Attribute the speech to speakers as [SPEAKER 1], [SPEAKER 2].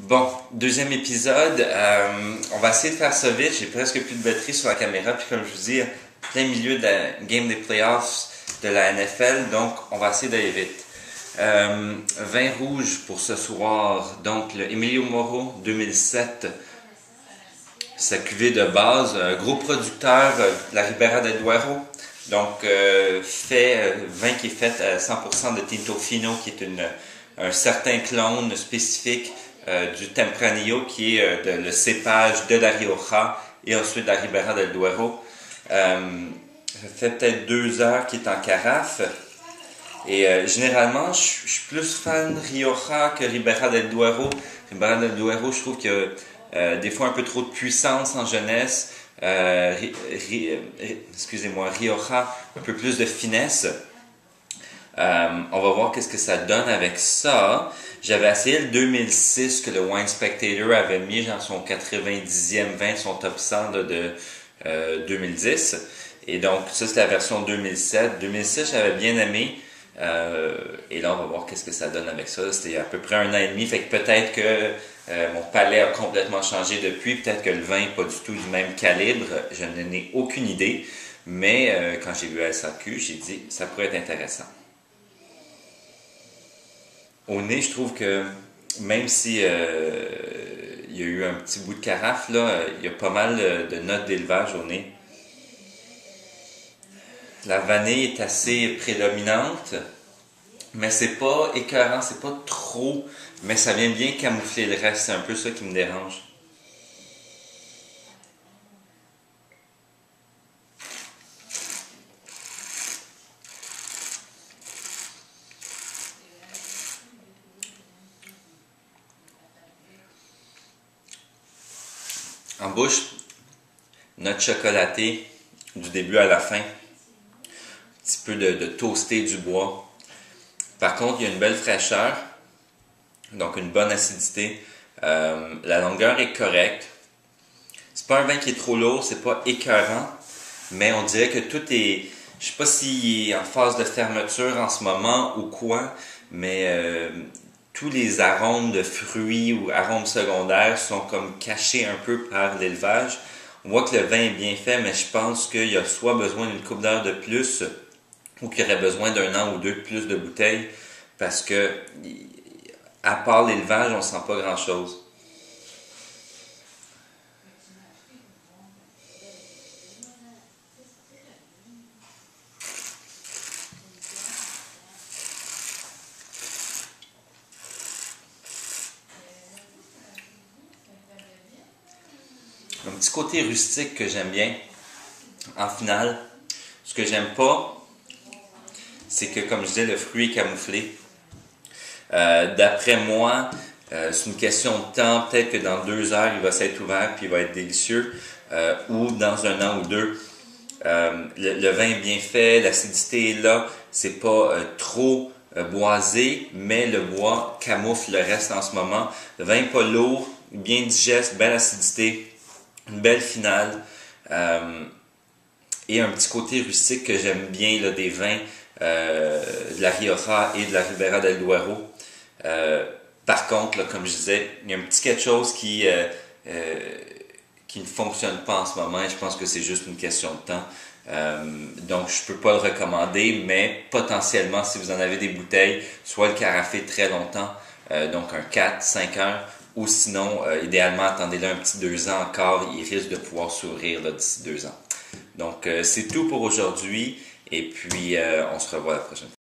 [SPEAKER 1] Bon, deuxième épisode. On va essayer de faire ça vite. J'ai presque plus de batterie sur la caméra. Puis comme je vous dis, plein milieu de la game des playoffs de la NFL. Donc, on va essayer d'aller vite. Vin rouge pour ce soir. Donc, le Emilio Moro 2007. Sa cuvée de base. Gros producteur de la Ribera del Duero. Donc, vin qui est fait à 100% de Tinto Fino, qui est un certain clone spécifique du Tempranillo, qui est le cépage de la Rioja et ensuite de la Ribera del Duero. Ça fait peut-être 2 heures qu'il est en carafe. Et généralement, je suis plus fan Rioja que Ribera del Duero. Ribera del Duero, je trouve qu'il y a des fois un peu trop de puissance en jeunesse. Excusez-moi, Rioja, un peu plus de finesse. On va voir qu'est-ce que ça donne avec ça. J'avais essayé le 2006 que le Wine Spectator avait mis dans son 90e vin, son top 100 de 2010. Et donc, ça, c'est la version 2007. 2006, j'avais bien aimé. Et là, on va voir qu'est-ce que ça donne avec ça. C'était à peu près 1 an et demi. Fait que peut-être que mon palais a complètement changé depuis. Peut-être que le vin n'est pas du tout du même calibre. Je n'en ai aucune idée. Mais quand j'ai vu la SAQ, j'ai dit ça pourrait être intéressant. Au nez, je trouve que même si il y a eu un petit bout de carafe, là, il y a pas mal de notes d'élevage au nez. La vanille est assez prédominante, mais c'est pas écœurant, c'est pas trop, mais ça vient bien camoufler le reste. C'est un peu ça qui me dérange. En bouche, note chocolatée du début à la fin. Un petit peu de toasté du bois. Par contre, il y a une belle fraîcheur, donc une bonne acidité. La longueur est correcte. C'est pas un vin qui est trop lourd, c'est pas écœurant, mais on dirait que tout est... Je sais pas s'il est en phase de fermeture en ce moment ou quoi, mais tous les arômes de fruits ou arômes secondaires sont comme cachés un peu par l'élevage. On voit que le vin est bien fait, mais je pense qu'il y a soit besoin d'une couple d'heures de plus ou qu'il y aurait besoin d'1 an ou 2 de plus de bouteilles parce que, à part l'élevage, on ne sent pas grand-chose. Un petit côté rustique que j'aime bien. En finale, ce que j'aime pas, c'est que, comme je disais, le fruit est camouflé. D'après moi, c'est une question de temps. Peut-être que dans 2 heures, il va s'être ouvert puis il va être délicieux. Ou dans 1 an ou 2. Le vin est bien fait, l'acidité est là. C'est pas trop boisé, mais le bois camoufle le reste en ce moment. Le vin n'est pas lourd, bien digeste, belle acidité. Une belle finale et un petit côté rustique que j'aime bien là, des vins de la Rioja et de la Ribera del Duero. Par contre, là, comme je disais, il y a un petit quelque chose qui ne fonctionne pas en ce moment et je pense que c'est juste une question de temps. Donc, je ne peux pas le recommander, mais potentiellement, si vous en avez des bouteilles, soit le carafer très longtemps, donc un 4-5 heures, ou sinon, idéalement, attendez-le un petit 2 ans encore, il risque de pouvoir s'ouvrir d'ici 2 ans. Donc, c'est tout pour aujourd'hui, et puis on se revoit la prochaine fois.